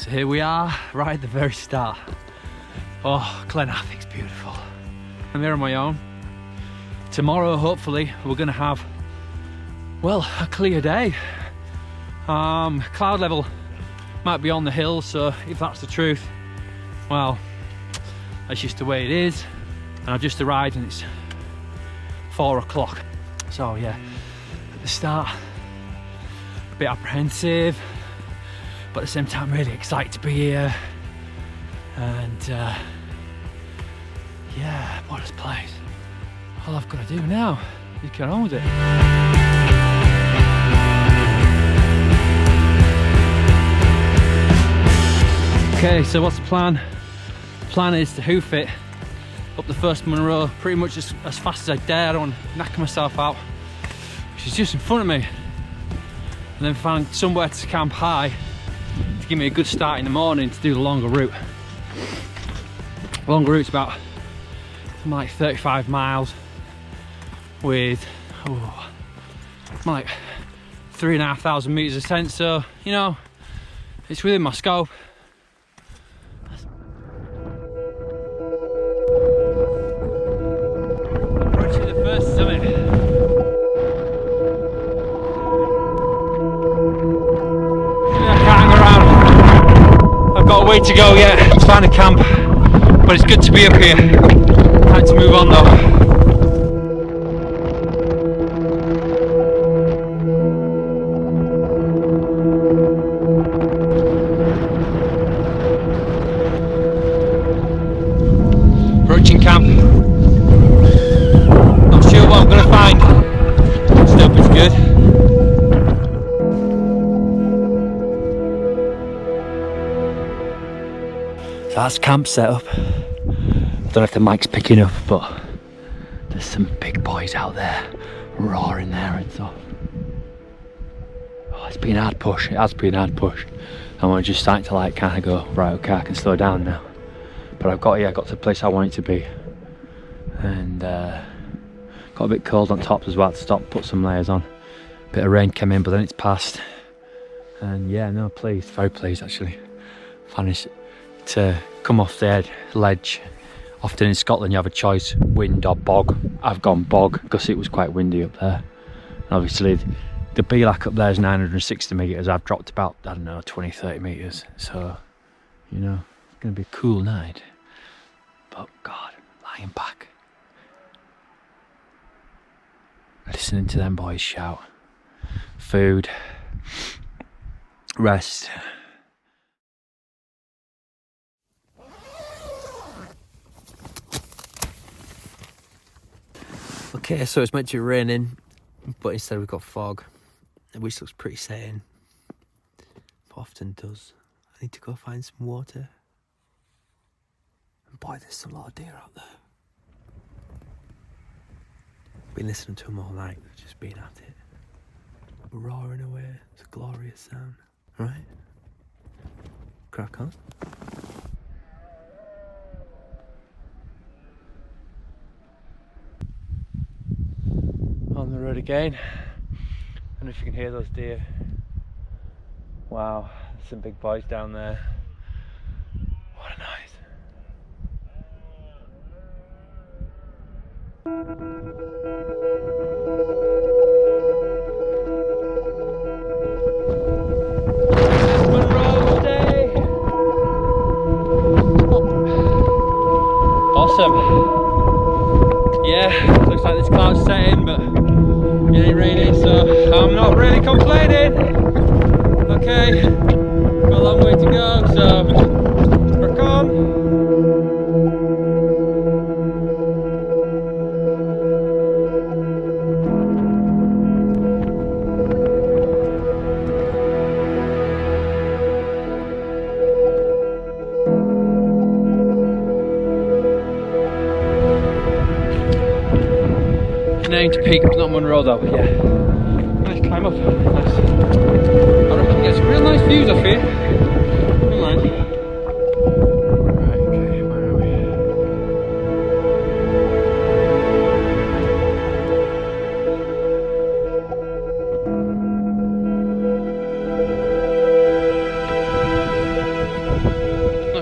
So here we are, right at the very start. Oh, Glen Affric's beautiful. I'm here on my own. Tomorrow, hopefully, we're gonna have, well, a clear day. Cloud level might be on the hill, so if that's the truth, well, that's just the way it is. And I've just arrived and it's 4 o'clock. So yeah, at the start, a bit apprehensive, but at the same time really excited to be here. And yeah, what a place. All I've got to do now is get on with it. Okay, so what's the plan? The plan is to hoof it up the first Munro pretty much as fast as I dare. I don't want to knock myself out, which is just in front of me. And then find somewhere to camp high to give me a good start in the morning to do the longer route. The longer route's about like 35 miles with like 3,500 meters ascent, so you know, it's within my scope. Approaching the first summit. I can't hang around. I've got a way to go yet to find a camp, but it's good to be up here. Time to move on though. Approaching camp. Not sure what I'm going to find. Just hope it's good. So that's camp set up. I don't know if the mic's picking up, but there's some big boys out there roaring there and stuff. Oh, it's been a hard push. It has been a hard push. And we're just starting to like kind of go, right, okay, I can slow down now. But I've got to the place I want it to be. And got a bit cold on top as well, to stop, put some layers on. Bit of rain came in, but then it's passed. And yeah, no, pleased, very pleased actually. Managed to come off the ledge. Often in Scotland you have a choice, wind or bog. I've gone bog because it was quite windy up there. And obviously the Belak up there is 960 metres. I've dropped about, I don't know, 20-30 metres. So, you know, it's going to be a cool night. But God, lying back, listening to them boys shout. Food, rest. Okay, so it's meant to be raining, but instead we've got fog, which looks pretty sane. Often does. I need to go find some water. And boy, there's a lot of deer out there. Been listening to them all night, just being at it. Roaring away, it's a glorious sound. Right? Crack on. On the road again. I don't know if you can hear those deer. Wow, there's some big boys down there. What a night. Munro day. Awesome. Yeah, looks like this cloud's setting, but it ain't raining, so I'm not really complaining. Okay, got a long way to go, so crack on. Named to peak, not Munro though, but yeah. Nice climb up, nice. I reckon you get some real nice views off here. Come on. Right, okay, where are we?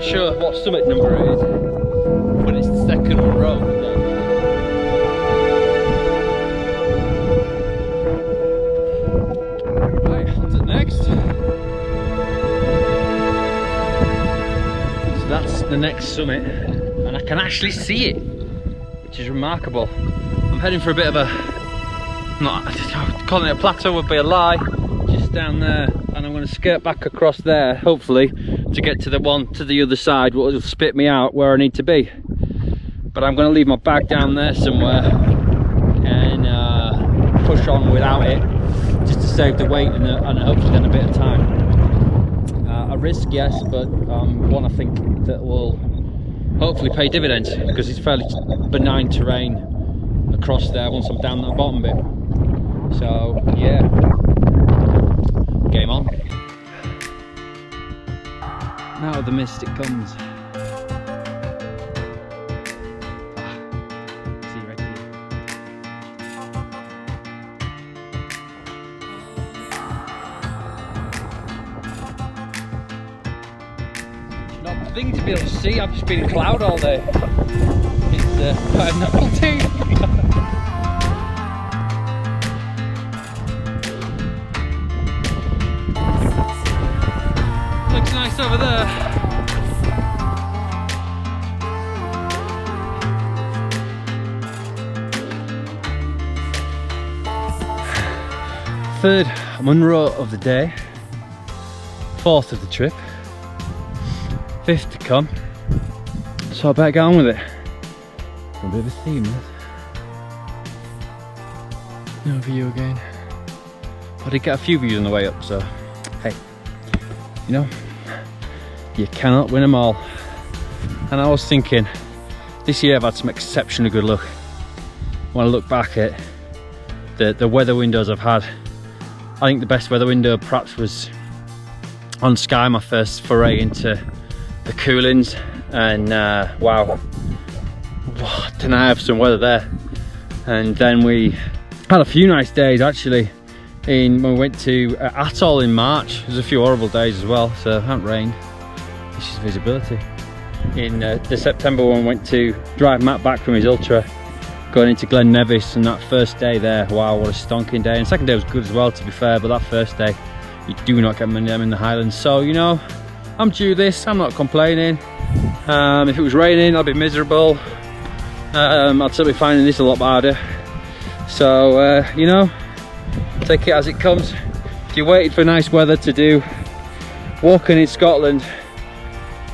sure what summit number it is, but it's the second Munro. Right, on to the next. So that's the next summit, and I can actually see it, which is remarkable. I'm heading for a bit of a, not calling it a plateau would be a lie, just down there, and I'm going to skirt back across there, hopefully, to get to the one to the other side, what will spit me out where I need to be. But I'm going to leave my bag down there somewhere and push on without it, just to save the weight and hopefully then a bit of time. A risk, yes, but one I think that will hopefully pay dividends, because it's fairly benign terrain across there once I'm down that bottom bit. So yeah, game on. Now the mystique comes. See right here. Not a thing to be able to see. I've just been in cloud all day. It's quite a novelty. Looks nice over there. Third Munro of the day, fourth of the trip, fifth to come. So I better get on with it. A bit of a theme, this. No view again. I did get a few views on the way up, so hey, you know, you cannot win them all. And I was thinking, this year I've had some exceptionally good luck. When I look back at the weather windows I've had, I think the best weather window perhaps was on Skye, my first foray into the Coolins, and wow, didn't I have some weather there. And then we had a few nice days actually when we went to Atoll in March. There's a few horrible days as well, so it hasn't rained. This is visibility. In the September when we went to drive Matt back from his ultra, going into Glen Nevis, and that first day there, wow, what a stonking day. And the second day was good as well, to be fair, but that first day you do not get many of them in the Highlands. So you know, I'm due this, I'm not complaining. If it was raining I'd be miserable. I'd still be finding this a lot harder. So you know, take it as it comes. If you waited for nice weather to do walking in Scotland,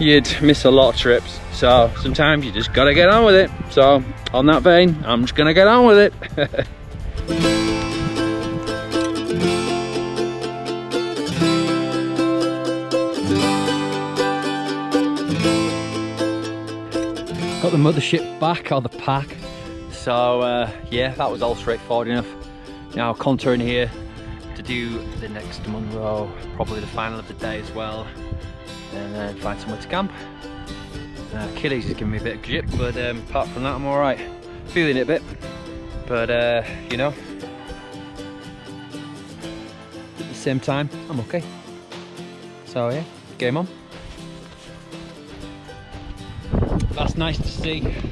you'd miss a lot of trips. So sometimes you just gotta get on with it. So on that vein, I'm just gonna get on with it. Got the mothership back, or the pack. So yeah, that was all straightforward enough. Now contouring here to do the next Munro, probably the final of the day as well, and then find somewhere to camp. Achilles is giving me a bit of grip, but apart from that I'm alright. Feeling it a bit, but you know, at the same time I'm okay. So yeah, game on. That's nice to see. Guess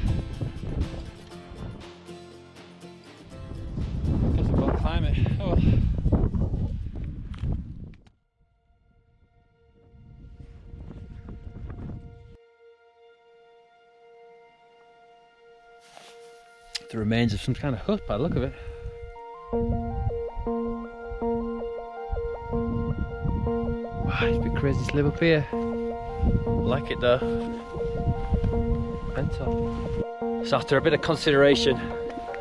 I've got to climb it. Oh. The remains of some kind of hut by the look of it. Wow, it's a bit crazy to live up here. I like it though. Mental. So after a bit of consideration,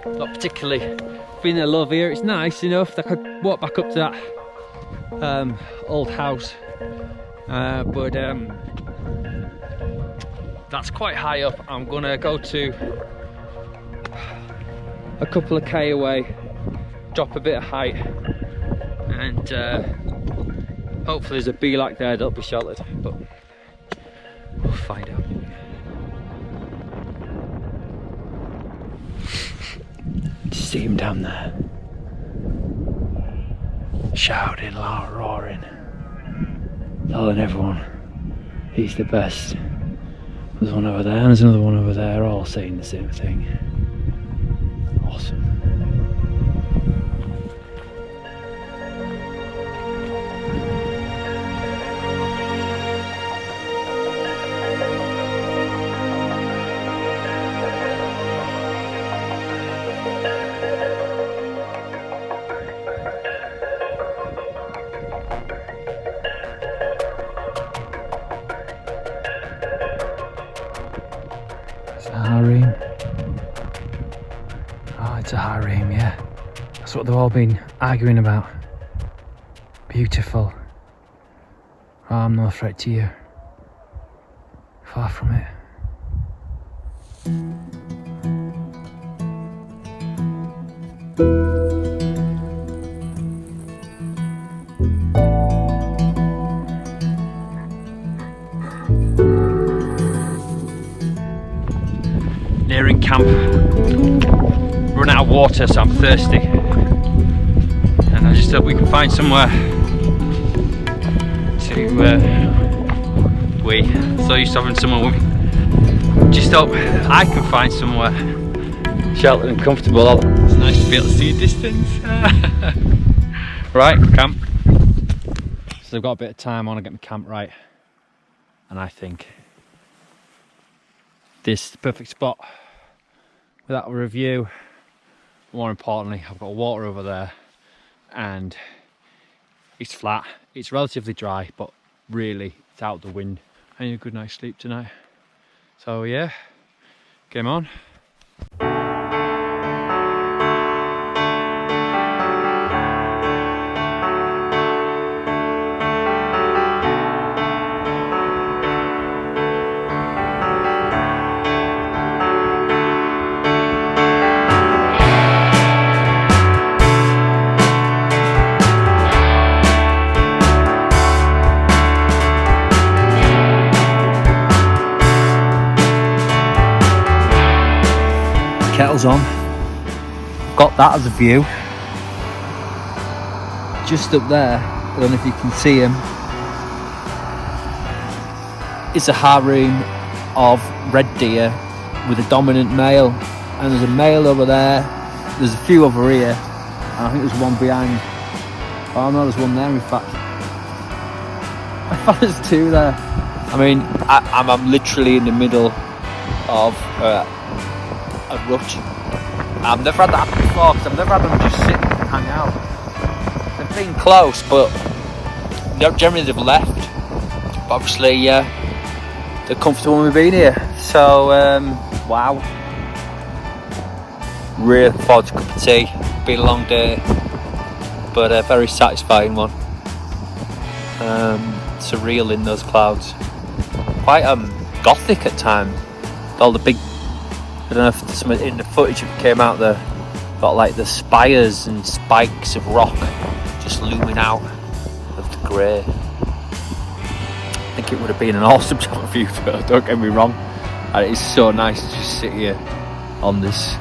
not particularly being in love here, it's nice enough that I could walk back up to that old house, but that's quite high up. I'm gonna go to a couple of K away, drop a bit of height, and hopefully there's a bilac there that'll be sheltered, but we'll find out. See him down there, shouting, loud, roaring, telling everyone he's the best. There's one over there and there's another one over there, all saying the same thing. Awesome. Harem. Oh, it's a harem, yeah. That's what they've all been arguing about. Beautiful. Oh, I'm no threat to you. Far from it. Nearing camp. Run out of water, so I'm thirsty. And I just hope we can find somewhere to so used to having someone with me. Just hope I can find somewhere sheltered and comfortable. It's nice to be able to see a distance. Right, camp. So I've got a bit of time. I want to get my camp right, and I think this is the perfect spot. Without a review, more importantly, I've got water over there and it's flat. It's relatively dry, but really it's out the wind. I need a good night's sleep tonight. So yeah, game on. Kettle's on. Got that as a view. Just up there, I don't know if you can see him, is a harem of red deer with a dominant male. And there's a male over there, there's a few over here, and I think there's one behind. Oh no, there's one there in fact. I thought there's two there. I mean, I'm literally in the middle of a rut. I've never had that happen before because I've never had them just sit and hang out. They've been close, but generally they've left. But obviously, they're comfortable when we've been here. So, wow. Really looking forward to a cup of tea. Been a long day, but a very satisfying one. Surreal in those clouds. Quite gothic at times. All the big, I don't know if some in the footage that came out there, got like the spires and spikes of rock just looming out of the grey. I think it would have been an awesome shot view, but don't get me wrong. And it is so nice to just sit here on this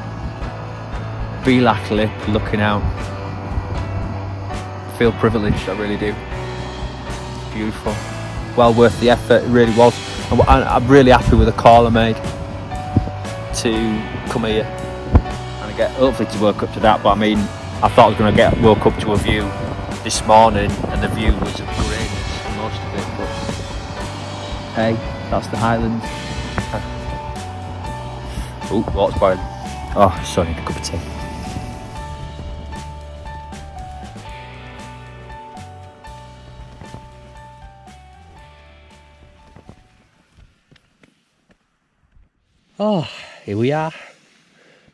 Belak lip looking out. I feel privileged, I really do. Beautiful. Well worth the effort, it really was. And I'm really happy with the call I made to come here and get hopefully to work up to that. But I mean, I thought I was going to woke up to a view this morning and the view was great for most of it, but hey, that's the Highlands. Oh, water's boiling. Oh, sorry, I need a cup of tea. Oh, here we are,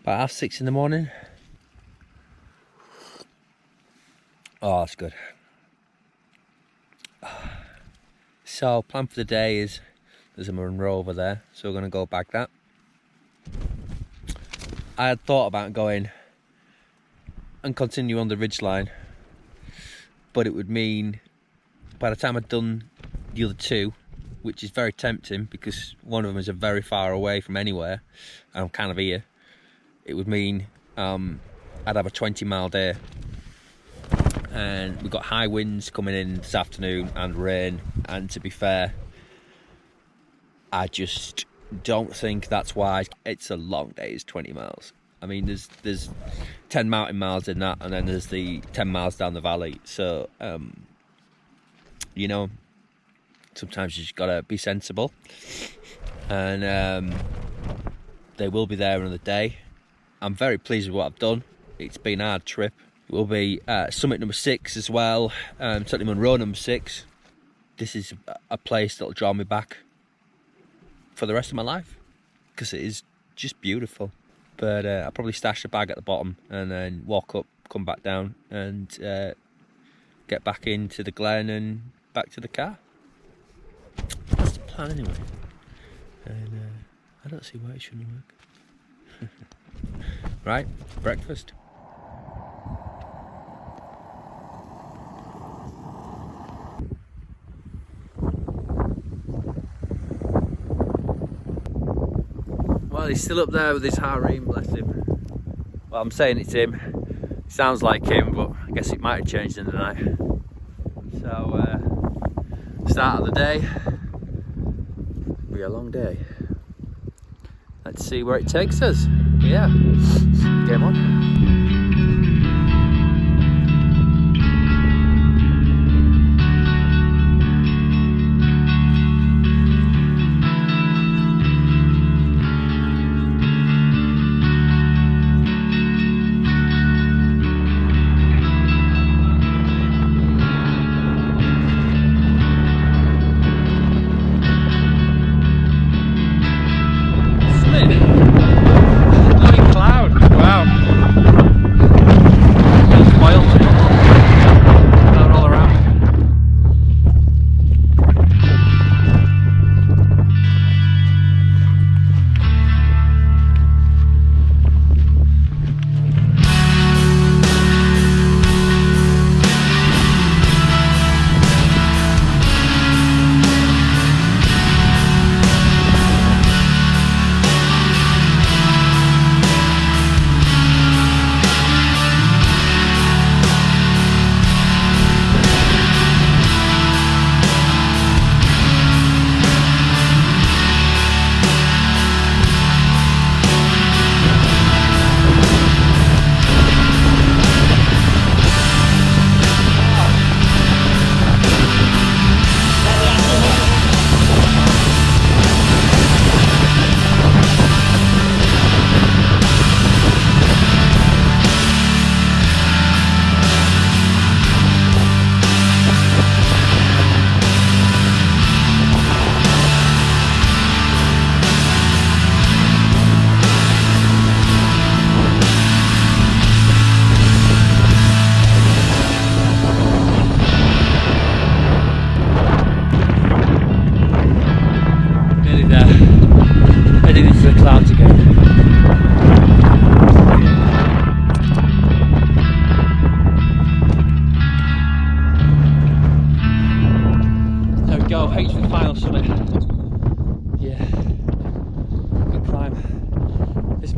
about 6:30 in the morning. Oh, that's good. So, plan for the day is, there's a Munro over there, so we're going to go back that. I had thought about going and continue on the ridgeline, but it would mean by the time I'd done the other two, which is very tempting because one of them is very far away from anywhere and I'm kind of here, it would mean I'd have a 20-mile day, and we've got high winds coming in this afternoon and rain, and to be fair, I just don't think that's why. It's a long day, it's 20 miles. I mean, there's 10 mountain miles in that, and then there's the 10 miles down the valley. So, you know, sometimes you just gotta be sensible. And they will be there another day. I'm very pleased with what I've done. It's been a hard trip. It will be summit number 6 as well, certainly Munro number 6. This is a place that'll draw me back for the rest of my life, because it is just beautiful. But I'll probably stash the bag at the bottom and then walk up, come back down, and get back into the glen and back to the car. That's the plan anyway. And I don't see why it shouldn't work. Right, breakfast. Well, he's still up there with his harem, bless him. Well, I'm saying it's him. It sounds like him, but I guess it might have changed in the night. So, start of the day. It'll be a long day. Let's see where it takes us. Yeah, game on.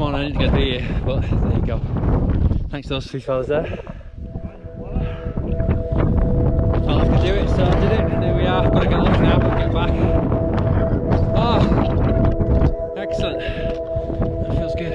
I didn't get to be here, but there you go. Thanks to those three fellas there. Felt like I could do it, so I did it. And here we are. Got to get off now, get back. Oh, excellent. That feels good.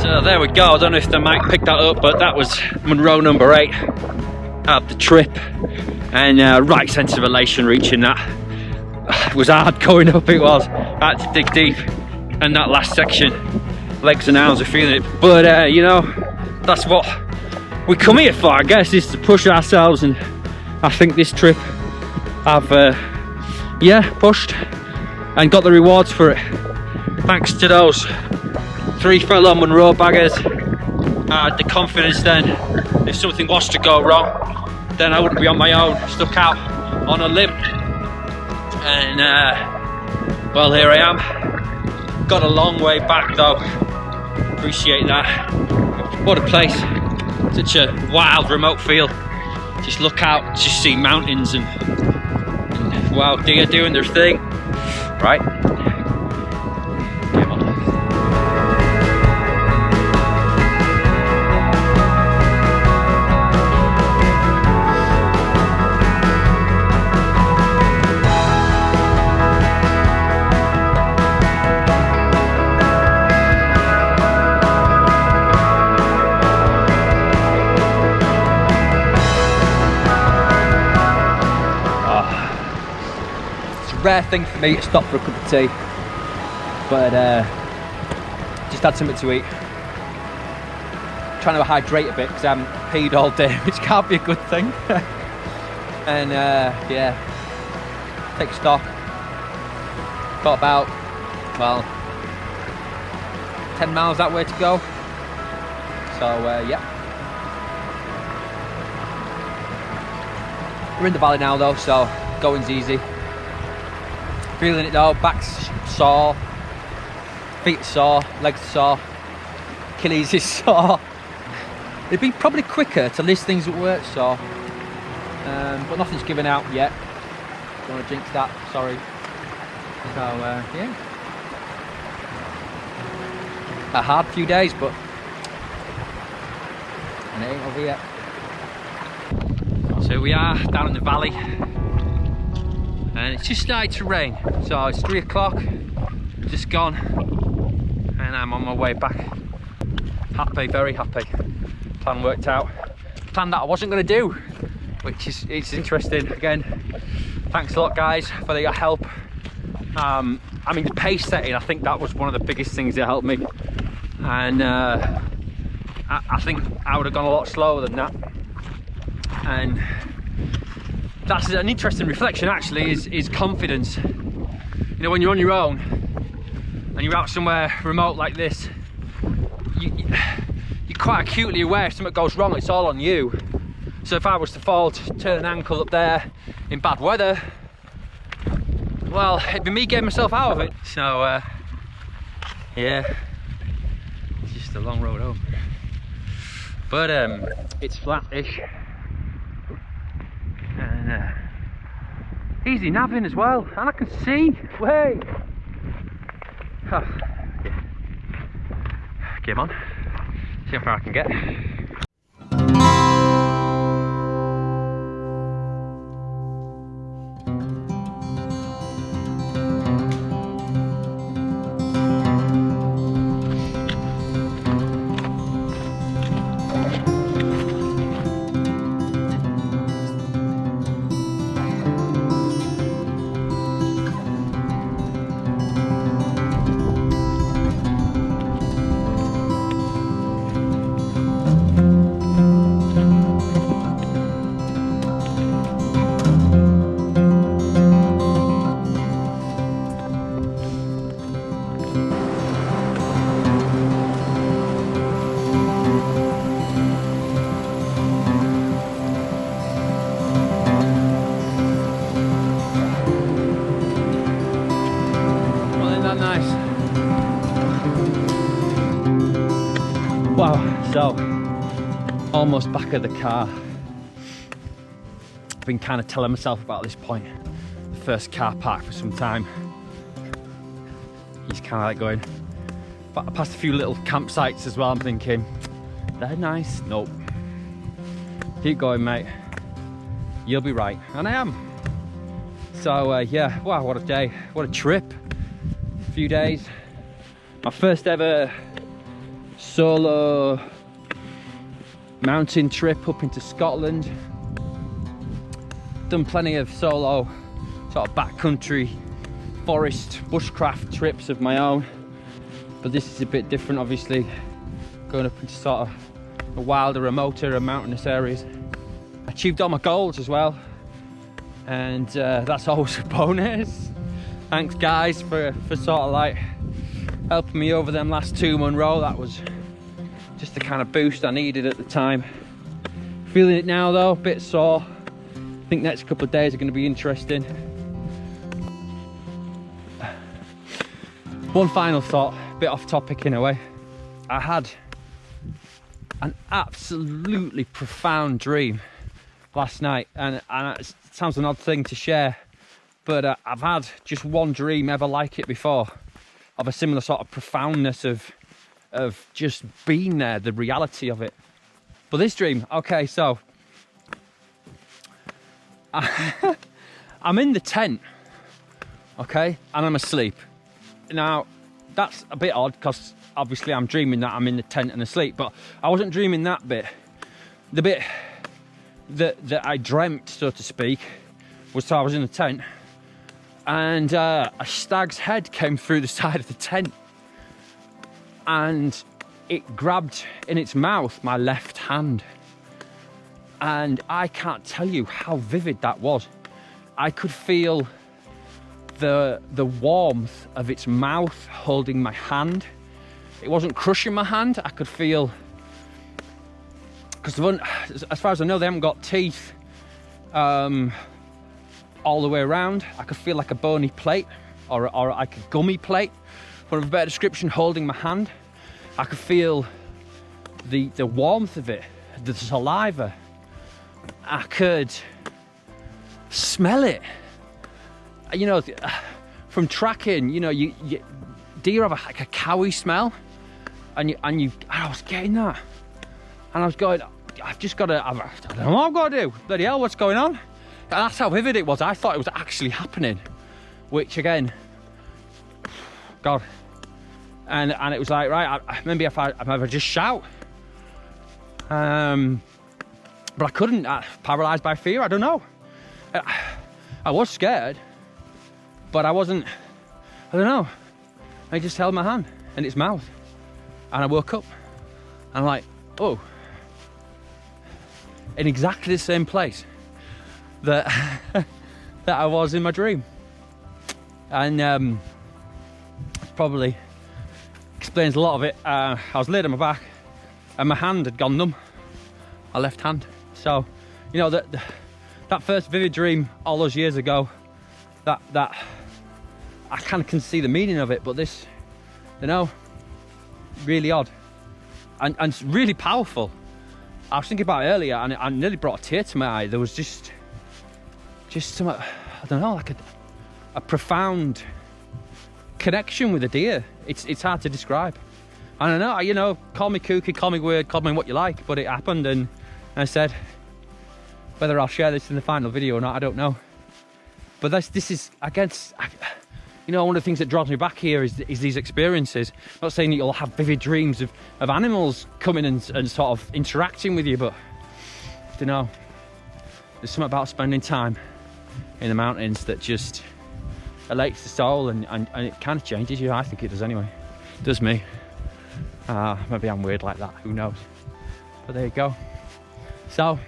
So there we go. I don't know if the mic picked that up, but that was Munro number 8 of the trip, and right sense of elation reaching that. It was hard going up, it was. I had to dig deep, and that last section, legs and arms are feeling it. But you know, that's what we come here for, I guess, is to push ourselves, and I think this trip I've yeah, pushed and got the rewards for it. Thanks to those 3 fellow Munro baggers. I had the confidence then, if something was to go wrong, then I wouldn't be on my own, stuck out on a limb. And well, here I am. Got a long way back though. Appreciate that. What a place. Such a wild, remote feel. Just look out, just see mountains and wow, deer doing their thing. Right? Game on. Rare thing for me to stop for a cup of tea, but just had something to eat. Trying to hydrate a bit because I haven't peed all day, which can't be a good thing. And yeah, take stock. Got about, well, 10 miles that way to go. So yeah, we're in the valley now though, so going's easy. Feeling it though, back's sore, feet sore, legs sore, Achilles is sore. It'd be probably quicker to list things at work sore, but nothing's given out yet. Don't want to jinx that, sorry. So yeah, a hard few days, but and it ain't over yet. So we are down in the valley. And it's just started to rain, so it's 3 o'clock, just gone, and I'm on my way back. Happy, very happy. Plan worked out. Plan that I wasn't going to do, which is it's interesting. Again, thanks a lot guys for your help. I mean the pace setting, I think that was one of the biggest things that helped me, and I think I would have gone a lot slower than that. And that's an interesting reflection actually, is confidence. You know, when you're on your own and you're out somewhere remote like this, you're quite acutely aware if something goes wrong, it's all on you. So if I was to fall, to turn an ankle up there in bad weather, well, it'd be me getting myself out of it. So yeah, it's just a long road home. But it's flat-ish. And easy navving as well, and I can see way. Oh, yeah. Game on, see how far I can get. Wow, so almost back at the car. I've been kind of telling myself about this point. The first car park for some time. He's kind of like going, but I passed a few little campsites as well. I'm thinking, they're nice. Nope. Keep going, mate. You'll be right. And I am. So yeah, wow, what a day. What a trip. A few days. My first ever solo mountain trip up into Scotland. Done plenty of solo sort of backcountry forest bushcraft trips of my own, but this is a bit different, obviously going up into sort of a wilder, remoter and mountainous areas. Achieved all my goals as well, and that's always a bonus. Thanks guys for sort of like helping me over them last 2 Munro. That was just the kind of boost I needed at the time. Feeling it now though, a bit sore. I think next couple of days are going to be interesting. One final thought, a bit off topic in a way. I had an absolutely profound dream last night, and it sounds an odd thing to share, but I've had just one dream ever like it before, of a similar sort of profoundness of just being there, the reality of it. But this dream, okay, so I'm in the tent, okay, and I'm asleep. Now, that's a bit odd because obviously I'm dreaming that I'm in the tent and asleep, but I wasn't dreaming that bit. The bit that I dreamt, so to speak, was so I was in the tent and a stag's head came through the side of the tent and it grabbed in its mouth my left hand. And I can't tell you how vivid that was. I could feel the warmth of its mouth holding my hand. It wasn't crushing my hand. I could feel, because as far as I know, they haven't got teeth all the way around. I could feel like a bony plate or like a gummy plate, for a better description, holding my hand. I could feel the warmth of it, the saliva. I could smell it. You know, from tracking, you know, deer have like a cowy smell, and I was getting that, and I was going, I've just got to, I don't know what I've got to do. Bloody hell, what's going on? And that's how vivid it was. I thought it was actually happening, which again, God, and it was like, right, maybe if I just shout, but I couldn't. Paralyzed by fear. I don't know. I was scared, but I wasn't. I don't know. I just held my hand in its mouth, and I woke up. And I'm like, oh, in exactly the same place that that I was in my dream, and probably explains a lot of it. I was laid on my back, and my hand had gone numb. My left hand. So, you know, that first vivid dream all those years ago, that I kind of can see the meaning of it, but this, you know, really odd and it's really powerful. I was thinking about it earlier, and it nearly brought a tear to my eye. There was just some, I don't know, like a profound connection with a deer. It's hard to describe. I don't know, you know, call me kooky, call me weird, call me what you like, but it happened, and I said, whether I'll share this in the final video or not, I don't know. But this is, I guess, you know, one of the things that draws me back here is these experiences. I'm not saying that you'll have vivid dreams of animals coming and sort of interacting with you, but I don't know. There's something about spending time in the mountains that just elates the soul, and it kind of changes you. I think it does anyway. It does me. Maybe I'm weird like that, who knows. But there you go. So,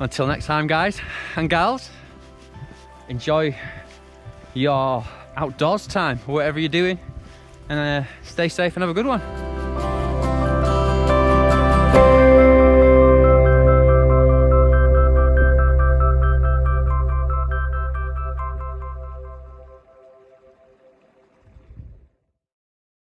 until next time, guys and gals, enjoy your outdoors time, whatever you're doing, and stay safe and have a good one.